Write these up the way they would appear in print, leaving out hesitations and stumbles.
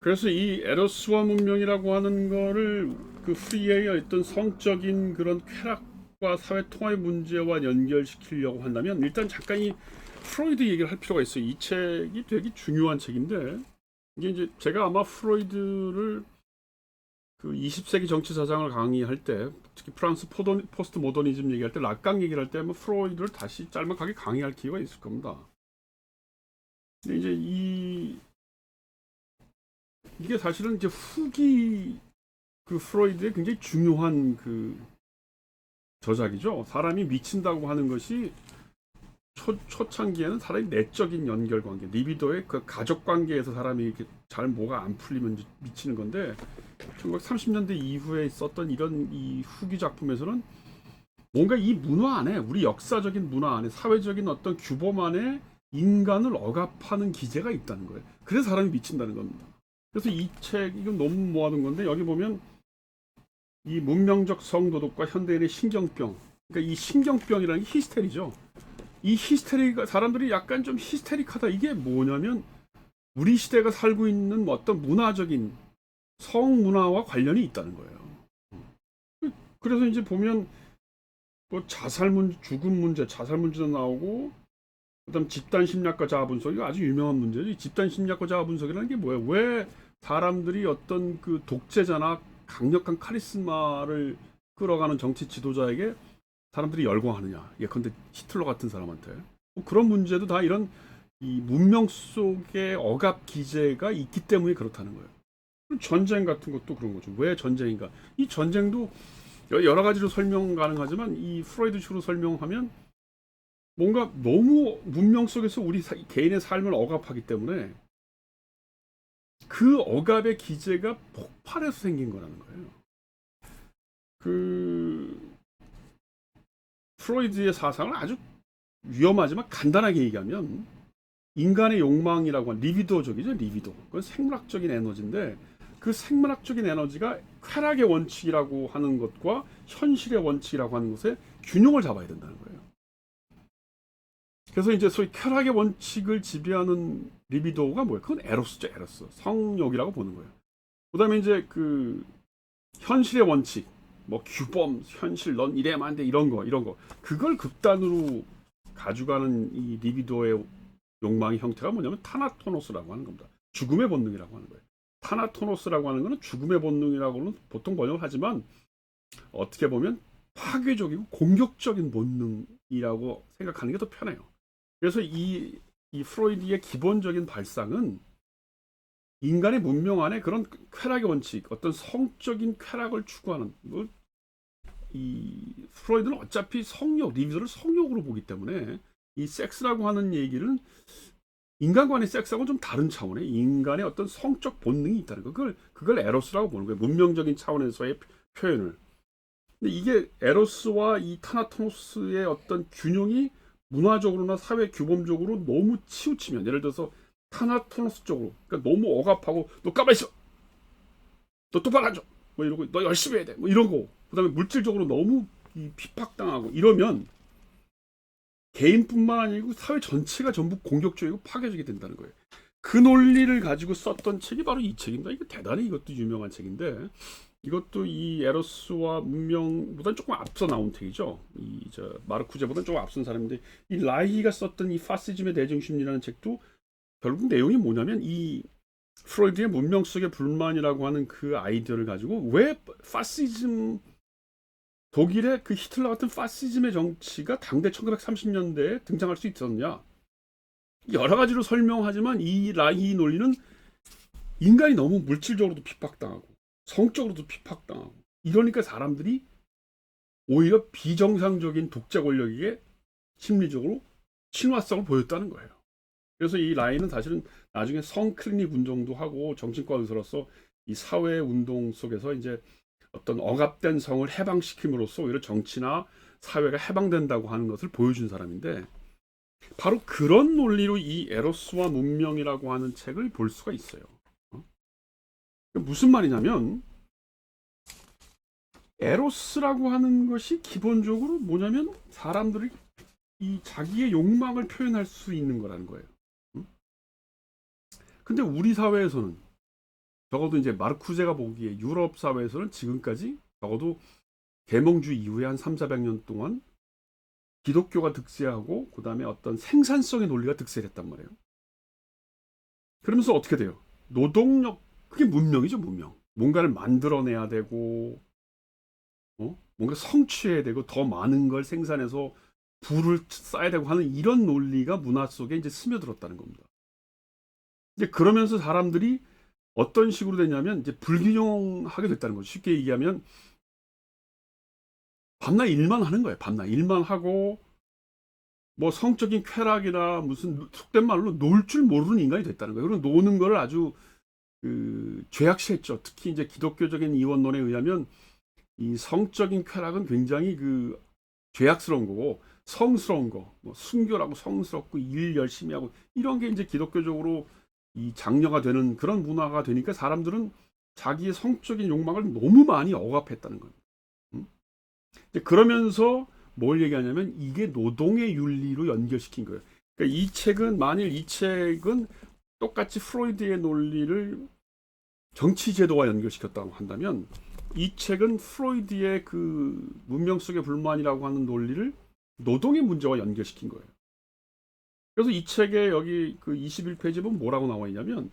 그래서 이 에로스와 문명이라고 하는 거를 그 프리의 어떤 성적인 그런 쾌락과 사회 통합의 문제와 연결시키려고 한다면 일단 잠깐 이 프로이드 얘기를 할 필요가 있어요. 이 책이 되게 중요한 책인데 이게 이제 제가 아마 프로이드를 그 20세기 정치 사상을 강의할 때 특히 프랑스 포스트 모더니즘 얘기할 때 락강 얘기를 할 때 아마 프로이드를 다시 짤막하게 강의할 기회가 있을 겁니다. 근데 이제 이게 사실은 이제 후기 그 프로이드의 굉장히 중요한 그 저작이죠. 사람이 미친다고 하는 것이 초창기에는 사람이 내적인 연결 관계, 리비도의 그 가족 관계에서 사람이 이렇게 잘 뭐가 안 풀리면 미치는 건데 1930년대 이후에 썼던 이런 이 후기 작품에서는 뭔가 이 문화 안에 우리 역사적인 문화 안에 사회적인 어떤 규범 안에 인간을 억압하는 기제가 있다는 거예요. 그래서 사람이 미친다는 겁니다. 그래서 이 책 이건 너무 모아둔 건데 여기 보면 이 문명적 성도덕과 현대인의 신경병, 그러니까 이 신경병이라는 게 히스테리죠. 이 히스테리가 사람들이 약간 좀 히스테릭하다. 이게 뭐냐면 우리 시대가 살고 있는 어떤 문화적인 성문화와 관련이 있다는 거예요. 그래서 이제 보면 뭐 자살 문제, 죽음 문제, 자살 문제도 나오고 그다음 집단 심리학과 자아 분석 이거 아주 유명한 문제죠. 이 집단 심리학과 자아 분석이라는 게 뭐예요? 왜 사람들이 어떤 그 독재자나 강력한 카리스마를 끌어가는 정치 지도자에게 사람들이 열광하느냐? 예컨대 히틀러 같은 사람한테 뭐 그런 문제도 다 이런 이 문명 속에 억압 기제가 있기 때문에 그렇다는 거예요. 전쟁 같은 것도 그런 거죠. 왜 전쟁인가? 이 전쟁도 여러 가지로 설명 가능하지만 이 프로이드식으로 설명하면 뭔가 너무 문명 속에서 우리 개인의 삶을 억압하기 때문에 그 억압의 기제가 폭발해서 생긴 거라는 거예요. 그 프로이드의 사상을 아주 위험하지만 간단하게 얘기하면 인간의 욕망이라고 하는 리비도적이죠. 리비도. 그건 생물학적인 에너지인데 그 생물학적인 에너지가 쾌락의 원칙이라고 하는 것과 현실의 원칙이라고 하는 것에 균형을 잡아야 된다는 거예요. 그래서 이제 소위 쾌락의 원칙을 지배하는 리비도가 뭐예요? 그건 에로스죠, 에로스. 성욕이라고 보는 거예요. 그다음에 이제 그 현실의 원칙, 뭐 규범, 현실, 넌 이래야만 안 돼, 이런 거. 그걸 극단으로 가져가는 이 리비도의 욕망의 형태가 뭐냐면 타나토노스라고 하는 겁니다. 죽음의 본능이라고 하는 거예요. 타나토노스라고 하는 거는 죽음의 본능이라고는 보통 번역을 하지만 어떻게 보면 파괴적이고 공격적인 본능이라고 생각하는 게 더 편해요. 그래서 이 프로이드의 기본적인 발상은 인간의 문명 안에 그런 쾌락의 원칙, 어떤 성적인 쾌락을 추구하는 이 프로이드는 어차피 성욕, 리비도를 성욕으로 보기 때문에 이 섹스라고 하는 얘기는 인간관의 섹스하고는 좀 다른 차원의 인간의 어떤 성적 본능이 있다는 거. 그걸 에로스라고 보는 거예요. 문명적인 차원에서의 표현을. 근데 이게 에로스와 이 타나토노스의 어떤 균형이 문화적으로나 사회 규범적으로 너무 치우치면 예를 들어서 타나토노스 쪽으로 그러니까 너무 억압하고 너 가만히 있어 너 똑바로 앉아 뭐 이러고 너 열심히 해야 돼뭐 이런 거 그다음에 물질적으로 너무 핍박당하고 이러면 개인뿐만 아니고 사회 전체가 전부 공격적이고 파괴적이 된다는 거예요. 그 논리를 가지고 썼던 책이 바로 이 책입니다. 이거 대단히 이것도 유명한 책인데 이것도 이 에로스와 문명보다는 조금 앞서 나온 책이죠. 이 저 마르쿠제보다는 조금 앞선 사람인데 이 라이히가 썼던 이 파시즘의 대중심리라는 책도 결국 내용이 뭐냐면 이 프로이드의 문명 속의 불만이라고 하는 그 아이디어를 가지고 왜 파시즘 독일의 그 히틀러 같은 파시즘의 정치가 당대 1930년대에 등장할 수 있었느냐 여러 가지로 설명하지만 이 라이히 논리는 인간이 너무 물질적으로도 핍박당하고 성적으로도 핍박당하고 이러니까 사람들이 오히려 비정상적인 독재 권력에게 심리적으로 친화성을 보였다는 거예요. 그래서 이 라인은 사실은 나중에 성클리닉 운동도 하고 정신과 의사로서 이 사회 운동 속에서 이제 어떤 억압된 성을 해방시킴으로써 오히려 정치나 사회가 해방된다고 하는 것을 보여준 사람인데 바로 그런 논리로 이 에로스와 문명이라고 하는 책을 볼 수가 있어요. 무슨 말이냐면 에로스라고 하는 것이 기본적으로 뭐냐면 사람들이 이 자기의 욕망을 표현할 수 있는 거라는 거예요. 근데 우리 사회에서는 적어도 이제 마르쿠제가 보기에 유럽 사회에서는 지금까지 적어도 계몽주의 이후에 한 300~400년 동안 기독교가 득세하고 그다음에 어떤 생산성의 논리가 득세했단 말이에요. 그러면서 어떻게 돼요? 노동력, 그게 문명이죠, 문명. 뭔가를 만들어내야 되고, 뭔가 성취해야 되고, 더 많은 걸 생산해서 부를 쌓아야 되고 하는 이런 논리가 문화 속에 이제 스며들었다는 겁니다. 이제 그러면서 사람들이 어떤 식으로 됐냐면 이제 불균형하게 됐다는 거죠. 쉽게 얘기하면 밤낮 일만 하는 거예요. 밤낮 일만 하고 뭐 성적인 쾌락이나 무슨 속된 말로 놀 줄 모르는 인간이 됐다는 거예요. 그리고 노는 걸 아주 죄악시했죠. 특히 이제 기독교적인 이원론에 의하면 이 성적인 쾌락은 굉장히 죄악스러운 거고 성스러운 거, 뭐 순결하고 성스럽고 일 열심히 하고 이런 게 이제 기독교적으로 이 장려가 되는 그런 문화가 되니까 사람들은 자기의 성적인 욕망을 너무 많이 억압했다는 거예요. 그러면서 뭘 얘기하냐면 이게 노동의 윤리로 연결시킨 거예요. 그러니까 이 책은 만일 이 책은 똑같이 프로이드의 논리를 정치제도와 연결시켰다고 한다면 이 책은 프로이드의 문명 속의 불만이라고 하는 논리를 노동의 문제와 연결시킨 거예요. 그래서 이 책에 여기 21페이지 보면 뭐라고 나와 있냐면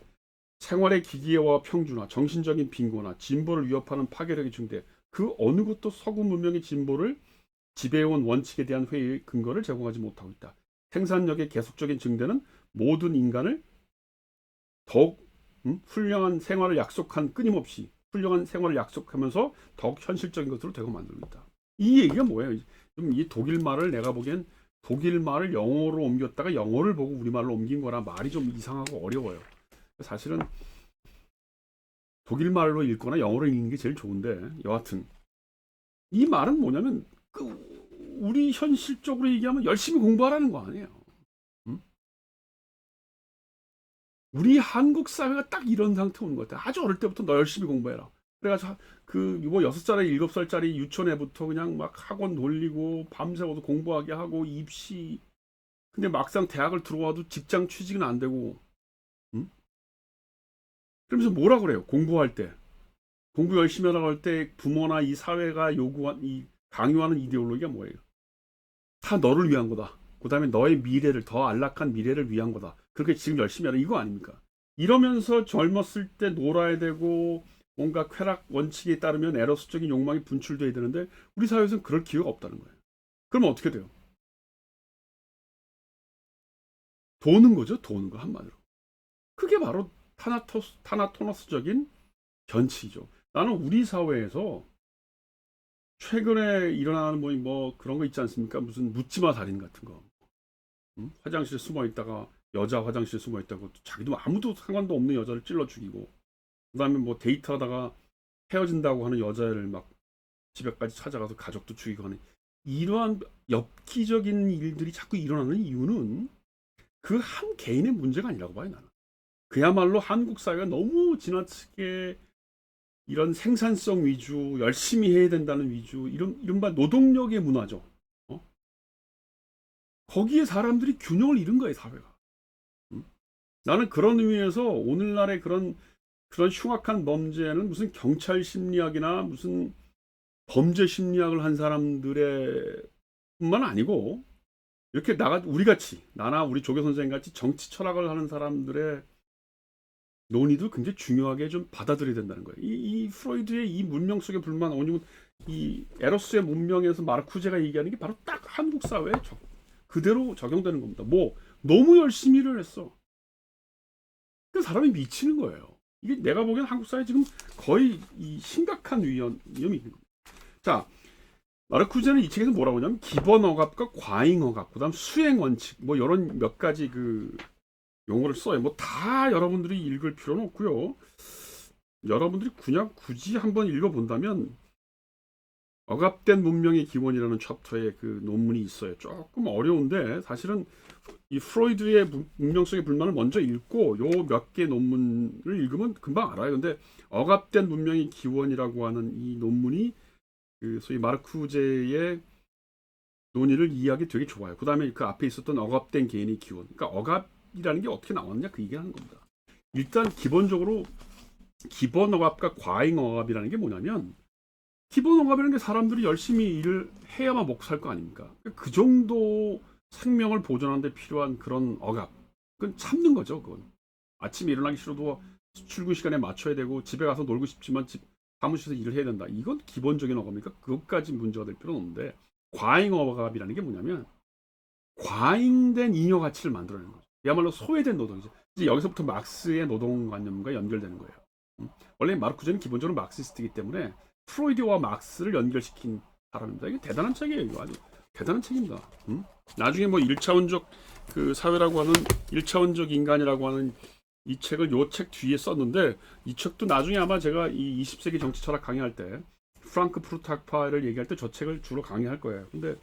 생활의 기계화 평준화, 정신적인 빈곤화, 진보를 위협하는 파괴력의 증대, 그 어느 것도 서구 문명의 진보를 지배해온 원칙에 대한 회의의 근거를 제공하지 못하고 있다. 생산력의 계속적인 증대는 모든 인간을 더욱 훌륭한 생활을 약속한 끊임없이 훌륭한 생활을 약속하면서 더욱 현실적인 것으로 되고 만들고 있다. 이 얘기가 뭐예요? 좀 이 독일 말을 내가 보기엔 독일 말을 영어로 옮겼다가 영어를 보고 우리말로 옮긴 거라 말이 좀 이상하고 어려워요. 사실은 독일 말로 읽거나 영어로 읽는 게 제일 좋은데 여하튼 이 말은 뭐냐면 우리 현실적으로 얘기하면 열심히 공부하라는 거 아니에요. 우리 한국 사회가 딱 이런 상태 오는 것 같아요. 아주 어릴 때부터 너 열심히 공부해라. 그래가지고 뭐 6살에 7살짜리 유치원애부터 그냥 막 학원 돌리고 밤새워도 공부하게 하고 입시. 근데 막상 대학을 들어와도 직장 취직은 안 되고. 그러면서 뭐라 그래요? 공부할 때. 공부 열심히 하라고 할 때 부모나 이 사회가 강요하는 이데올로기가 뭐예요? 다 너를 위한 거다. 그 다음에 너의 미래를, 더 안락한 미래를 위한 거다. 그렇게 지금 열심히 하라. 이거 아닙니까? 이러면서 젊었을 때 놀아야 되고 뭔가 쾌락 원칙에 따르면 에러스적인 욕망이 분출돼야 되는데 우리 사회에서는 그럴 기회가 없다는 거예요. 그러면 어떻게 돼요? 도는 거죠. 도는 거 한마디로. 그게 바로 타나토너스적인 변칙이죠. 나는 우리 사회에서 최근에 일어나는 뭐 그런 거 있지 않습니까? 무슨 묻지마 살인 같은 거. 화장실에 숨어 있다가 여자 화장실에 숨어 있다고 자기도 아무도 상관도 없는 여자를 찔러 죽이고 그다음에 뭐 데이트하다가 헤어진다고 하는 여자를 막 집에까지 찾아가서 가족도 죽이고 하는 이러한 엽기적인 일들이 자꾸 일어나는 이유는 그 한 개인의 문제가 아니라고 봐요, 나는. 그야말로 한국 사회가 너무 지나치게 이런 생산성 위주, 열심히 해야 된다는 위주, 이른바 노동력의 문화죠. 거기에 사람들이 균형을 잃은 거예요, 사회가. 나는 그런 의미에서 오늘날의 그런 흉악한 범죄는 무슨 경찰 심리학이나 무슨 범죄 심리학을 한 사람들의 뿐만 아니고 이렇게 우리 같이 나나 우리 조교 선생님 같이 정치 철학을 하는 사람들의 논의도 굉장히 중요하게 좀 받아들여야 된다는 거예요. 이 프로이드의 이 문명 속의 불만, 아니면 이 에러스의 문명에서 마르쿠제가 얘기하는 게 바로 딱 한국 사회에 그대로 적용되는 겁니다. 뭐 너무 열심히 일을 했어. 그 사람이 미치는 거예요. 이게 내가 보기엔 한국 사회 지금 거의 이 심각한 위험이 있는 겁니다. 자, 마르쿠제는 이 책에서 뭐라고 하냐면 기본 억압과 과잉 억압, 그다음 수행 원칙, 뭐 이런 몇 가지 용어를 써요. 뭐 다 여러분들이 읽을 필요는 없고요. 여러분들이 그냥 굳이 한번 읽어본다면 억압된 문명의 기원이라는 챕터에 논문이 있어요. 조금 어려운데 사실은 이 프로이드의 문명 속의 불만을 먼저 읽고 요 몇 개 논문을 읽으면 금방 알아요. 근데 억압된 문명의 기원이라고 하는 이 논문이 소위 마르쿠제의 논의를 이해하기 되게 좋아요. 그 다음에 그 앞에 있었던 억압된 개인의 기원. 그러니까 억압이라는 게 어떻게 나왔느냐 그 얘기를 하는 겁니다. 일단 기본적으로 기본 억압과 과잉 억압이라는 게 뭐냐면, 기본 억압이라는 게 사람들이 열심히 일을 해야만 먹고 살 거 아닙니까? 그 정도 생명을 보존하는 데 필요한 그런 억압, 그건 참는 거죠. 그건 아침에 일어나기 싫어도 출근 시간에 맞춰야 되고, 집에 가서 놀고 싶지만 사무실에서 일을 해야 된다. 이건 기본적인 억압이니까 그것까지 문제가 될 필요는 없는데, 과잉 억압이라는 게 뭐냐면 과잉된 잉여 가치를 만들어내는 거죠. 그야말로 소외된 노동이죠. 이제 여기서부터 막스의 노동관념과 연결되는 거예요. 원래 마르쿠제는 기본적으로 막시스트이기 때문에 프로이드와 막스를 연결시킨 사람입니다. 이게 대단한 책이에요. 이거 아주 대단한 책입니다. 나중에 뭐 1차원적 그 사회라고 하는 1차원적 인간이라고 하는 이 책을 요 책 뒤에 썼는데, 이 책도 나중에 아마 제가 이 20세기 정치 철학 강의할 때 프랑크푸르트 학파를 얘기할 때 저 책을 주로 강의할 거예요. 근데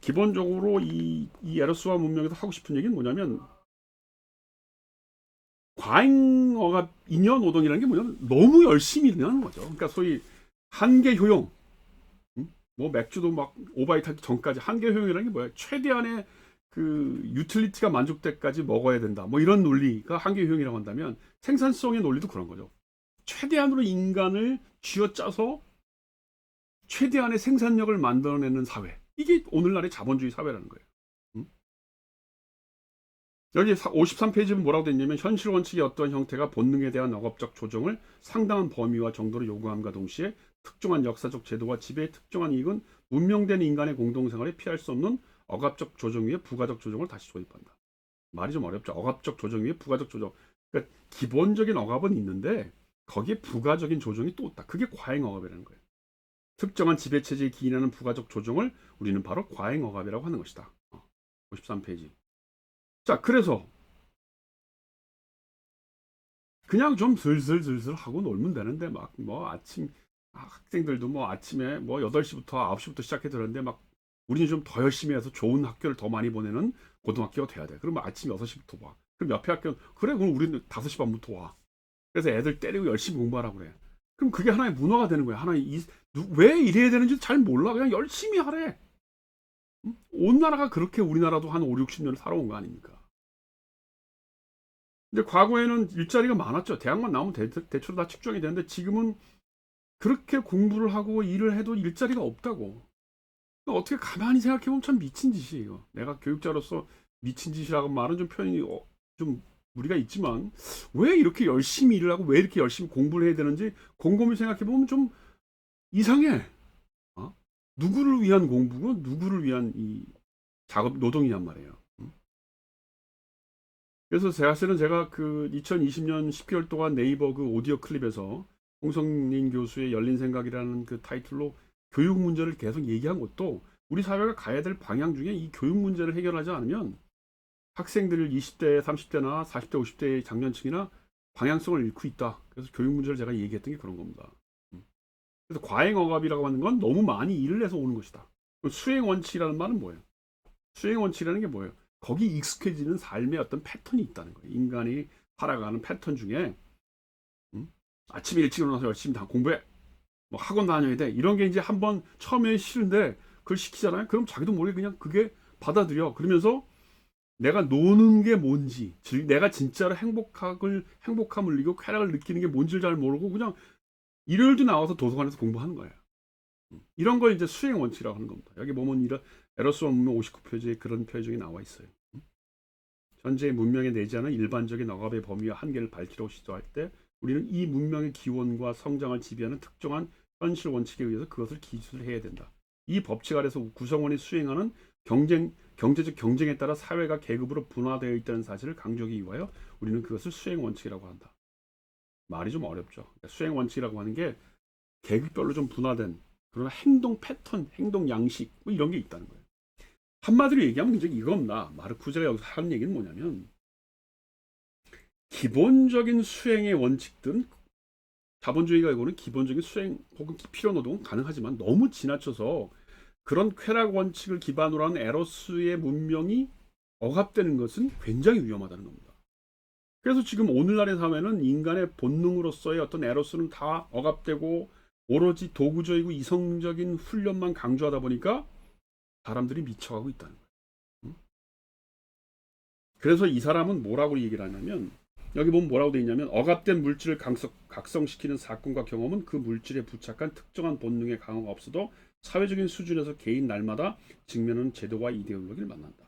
기본적으로 이 에러스와 문명에서 하고 싶은 얘기는 뭐냐면, 과잉 억압 잉여 노동이라는 게 뭐냐면 너무 열심히 일하는 거죠. 그러니까 소위 한계 효용, 뭐 맥주도 막 오바이트 하기 전까지 한계 효용이라는 게 뭐야? 최대한의 그 유틸리티가 만족될 때까지 먹어야 된다. 뭐 이런 논리가 한계 효용이라고 한다면, 생산성의 논리도 그런 거죠. 최대한으로 인간을 쥐어짜서 최대한의 생산력을 만들어내는 사회. 이게 오늘날의 자본주의 사회라는 거예요. 여기 53페이지는 뭐라고 됐냐면, 현실 원칙의 어떠한 형태가 본능에 대한 억압적 조정을 상당한 범위와 정도로 요구함과 동시에 특정한 역사적 제도와 지배의 특정한 이익은 문명된 인간의 공동생활에 피할 수 없는 억압적 조정 위에 부가적 조정을 다시 조입한다. 말이 좀 어렵죠. 억압적 조정 위에 부가적 조정. 그러니까 기본적인 억압은 있는데 거기에 부가적인 조정이 또 있다. 그게 과잉 억압이라는 거예요. 특정한 지배체제에 기인하는 부가적 조정을 우리는 바로 과잉 억압이라고 하는 것이다. 53페이지. 자, 그래서 그냥 좀 슬슬 하고 놀면 되는데, 막 뭐 학생들도 뭐 아침에 뭐 8시부터 9시부터 시작해 들었는데, 막 우리는 좀 더 열심히 해서 좋은 학교를 더 많이 보내는 고등학교가 돼야 돼. 그러면 아침 6시부터 와. 그럼 옆에 학교, 그래, 그럼 우리는 5시 반부터 와. 그래서 애들 때리고 열심히 공부하라고 그래. 그럼 그게 하나의 문화가 되는 거야. 왜 이래야 되는지 잘 몰라. 그냥 열심히 하래. 온 나라가 그렇게 우리나라도 한 5, 60년을 살아온 거 아닙니까? 근데 과거에는 일자리가 많았죠. 대학만 나오면 대체로 다 측정이 되는데, 지금은 그렇게 공부를 하고 일을 해도 일자리가 없다고. 그러니까 어떻게 가만히 생각해보면 참 미친 짓이에요. 내가 교육자로서 미친 짓이라고 말은 좀 표현이 좀 무리가 있지만, 왜 이렇게 열심히 일을 하고 왜 이렇게 열심히 공부를 해야 되는지 곰곰이 생각해보면 좀 이상해. 누구를 위한 공부고 누구를 위한 이 작업 노동이냔 말이에요. 그래서 사실은 제가 그 2020년 10개월 동안 네이버 그 오디오 클립에서 홍성린 교수의 열린 생각이라는 그 타이틀로 교육 문제를 계속 얘기한 것도, 우리 사회가 가야 될 방향 중에 이 교육 문제를 해결하지 않으면 학생들 20대, 30대나 40대, 50대의 장년층이나 방향성을 잃고 있다. 그래서 교육 문제를 제가 얘기했던 게 그런 겁니다. 그래서 과잉 억압이라고 하는 건 너무 많이 일을 해서 오는 것이다. 수행 원칙이라는 말은 뭐예요? 수행 원칙이라는 게 뭐예요? 거기 익숙해지는 삶의 어떤 패턴이 있다는 거예요. 인간이 살아가는 패턴 중에 아침에 일찍 일어나서 열심히 다 공부해. 뭐 학원 다녀야 돼. 이런 게 이제 한번 처음에 싫은데 그걸 시키잖아요. 그럼 자기도 모르게 그냥 그게 받아들여. 그러면서 내가 노는 게 뭔지, 내가 진짜로 행복함을 느끼고 쾌락을 느끼는 게 뭔지를 잘 모르고 그냥 일요일도 나와서 도서관에서 공부하는 거예요. 이런 걸 이제 수행 원칙이라고 하는 겁니다. 여기 보면 이런 에러스와 문명 59페이지에 그런 표현이 나와 있어요. 현재의 문명에 내재하는 일반적인 억압의 범위와 한계를 밝히려고 시도할 때, 우리는 이 문명의 기원과 성장을 지배하는 특정한 현실 원칙에 의해서 그것을 기술해야 된다. 이 법칙 아래서 구성원이 수행하는 경제적 경쟁에 따라 사회가 계급으로 분화되어 있다는 사실을 강조하기 위하여 우리는 그것을 수행 원칙이라고 한다. 말이 좀 어렵죠. 그러니까 수행 원칙이라고 하는 게 계급별로 좀 분화된 그런 행동 패턴, 행동 양식 뭐 이런 게 있다는 거예요. 한마디로 얘기하면 이제 이겁니다. 마르쿠제가 여기서 하는 얘기는 뭐냐면, 기본적인 수행의 원칙들은 자본주의가 이거는 기본적인 수행 혹은 필요 노동은 가능하지만, 너무 지나쳐서 그런 쾌락 원칙을 기반으로 한 에로스의 문명이 억압되는 것은 굉장히 위험하다는 겁니다. 그래서 지금 오늘날의 사회는 인간의 본능으로서의 어떤 에로스는 다 억압되고 오로지 도구적이고 이성적인 훈련만 강조하다 보니까 사람들이 미쳐가고 있다는 거예요. 그래서 이 사람은 뭐라고 얘기를 하냐면, 여기 보면 뭐라고 되어 있냐면 억압된 물질을 각성시키는 사건과 경험은 그 물질에 부착한 특정한 본능의 강화가 없어도 사회적인 수준에서 개인 날마다 직면하는 제도와 이데올로기를 만난다.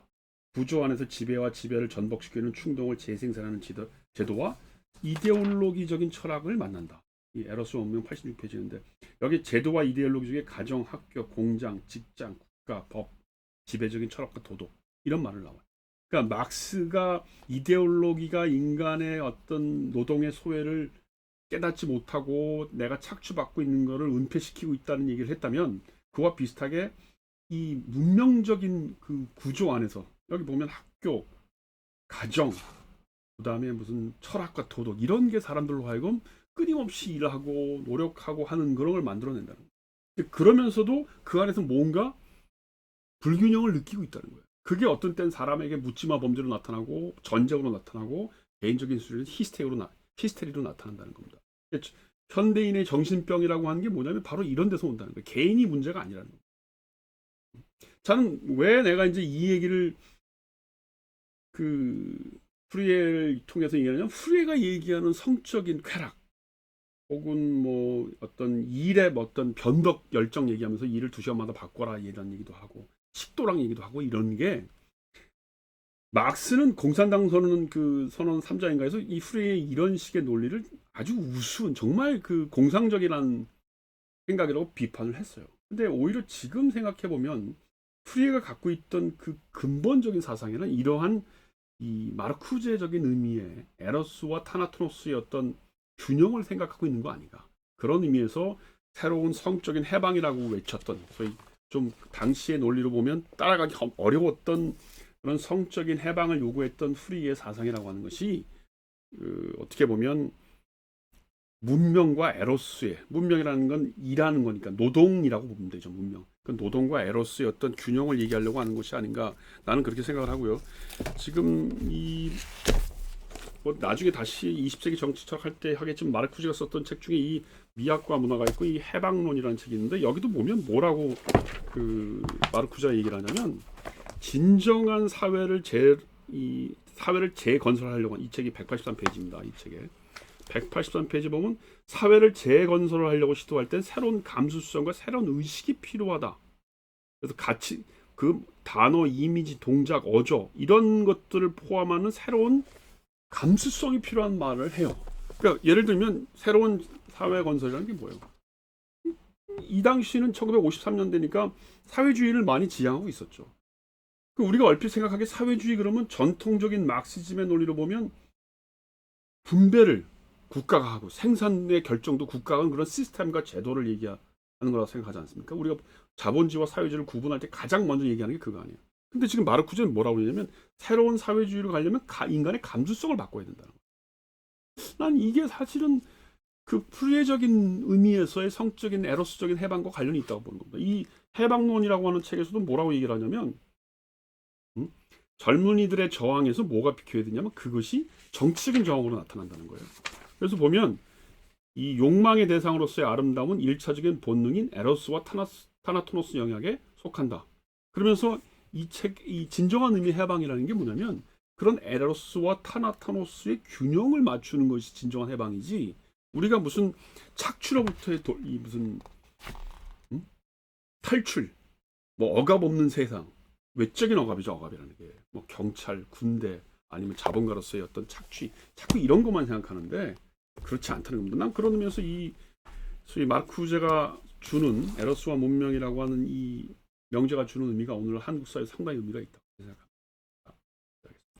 구조 안에서 지배와 지배를 전복시키는 충동을 재생산하는 제도와 이데올로기적인 철학을 만난다. 이 에러스 원명 86페이지인데 여기 제도와 이데올로기 중에 가정, 학교, 공장, 직장, 국가, 법, 지배적인 철학과 도덕 이런 말을 나와요. 그러니까 막스가 이데올로기가 인간의 어떤 노동의 소외를 깨닫지 못하고 내가 착취받고 있는 것을 은폐시키고 있다는 얘기를 했다면 그와 비슷하게 이 문명적인 그 구조 안에서 여기 보면 학교, 가정, 그 다음에 무슨 철학과 도덕 이런 게 사람들로 하여금 끊임없이 일하고 노력하고 하는 그런 걸 만들어낸다는 거예요. 그러면서도 그 안에서 뭔가 불균형을 느끼고 있다는 거예요. 그게 어떤 땐 사람에게 묻지마 범죄로 나타나고 전쟁으로 나타나고 개인적인 수준은 히스테리로 나타난다는 겁니다. 현대인의 정신병이라고 하는 게 뭐냐면 바로 이런 데서 온다는 거예요. 개인이 문제가 아니라는 거예요. 저는 왜 내가 이제 이 얘기를 그 프리에를 통해서 얘기하냐면 프리에가 얘기하는 성적인 쾌락 혹은 뭐 어떤 일의 어떤 변덕 열정 얘기하면서 일을 2시간마다 바꿔라 이런 얘기도 하고 식도락 얘기도 하고 이런 게 막스는 공산당 선언 그 선언 3자인가에서 이 프리에의 이런 식의 논리를 아주 우스운 정말 그 공상적이라는 생각이라고 비판을 했어요. 근데 오히려 지금 생각해 보면 프리에가 갖고 있던 그 근본적인 사상에는 이러한 이 마르쿠제적인 의미의 에러스와 타나토노스의 어떤 균형을 생각하고 있는 거 아닌가. 그런 의미에서 새로운 성적인 해방이라고 외쳤던 소위 좀 당시의 논리로 보면 따라가기 어려웠던 그런 성적인 해방을 요구했던 프리의 사상이라고 하는 것이 어떻게 보면 문명과 에로스의 문명이라는 건 일하는 거니까 노동이라고 보면 되죠. 문명. 그 노동과 에로스의 어떤 균형을 얘기하려고 하는 것이 아닌가 나는 그렇게 생각을 하고요. 지금 뭐 나중에 다시 20세기 정치학 할 때 하겠지만 마르쿠즈가 썼던 책 중에 이 미학과 문화가 있고 이 해방론이라는 책이 있는데 여기도 보면 뭐라고 그 마르쿠즈가 얘기를 하냐면 진정한 사회를 재건설하려고 이 책이 183페이지입니다. 이 책에 183페이지 보면 사회를 재건설을 하려고 시도할 땐 새로운 감수성과 새로운 의식이 필요하다. 그래서 같이 그 단어, 이미지, 동작, 어조 이런 것들을 포함하는 새로운 감수성이 필요한 말을 해요. 그러니까 예를 들면 새로운 사회 건설이라는 게 뭐예요? 이 당시는 1953년대니까 사회주의를 많이 지향하고 있었죠. 우리가 얼핏 생각하기에 사회주의 그러면 전통적인 마르크시즘의 논리로 보면 분배를 국가가 하고 생산의 결정도 국가가 하는 그런 시스템과 제도를 얘기하는 거라고 생각하지 않습니까? 우리가 자본주의와 사회주의를 구분할 때 가장 먼저 얘기하는 게 그거 아니에요. 근데 지금 마르쿠즈는 뭐라고 그러냐면 새로운 사회주의로 가려면 인간의 감수성을 바꿔야 된다는 거예요. 난 이게 사실은 그 프리에적인 의미에서의 성적인 에로스적인 해방과 관련이 있다고 보는 겁니다. 이 해방론이라고 하는 책에서도 뭐라고 얘기를 하냐면 젊은이들의 저항에서 뭐가 비켜야 되냐면 그것이 정치적인 저항으로 나타난다는 거예요. 그래서 보면 이 욕망의 대상으로서의 아름다움은 1차적인 본능인 에로스와 타나토노스 영역에 속한다. 그러면서 이 진정한 의미의 해방이라는 게 뭐냐면 그런 에로스와 타나토노스의 균형을 맞추는 것이 진정한 해방이지 우리가 무슨 착취로부터의 무슨 탈출, 뭐 억압 없는 세상 외적인 억압이죠. 억압이라는 게 뭐 경찰, 군대 아니면 자본가로서의 어떤 착취 자꾸 이런 것만 생각하는데 그렇지 않다는 겁니다. 난 그런 의미에서 이 소위 마르쿠제가 주는 에로스와 문명이라고 하는 이 명제가 주는 의미가 오늘 한국 사회에 상당히 의미가 있다고 생각합니다.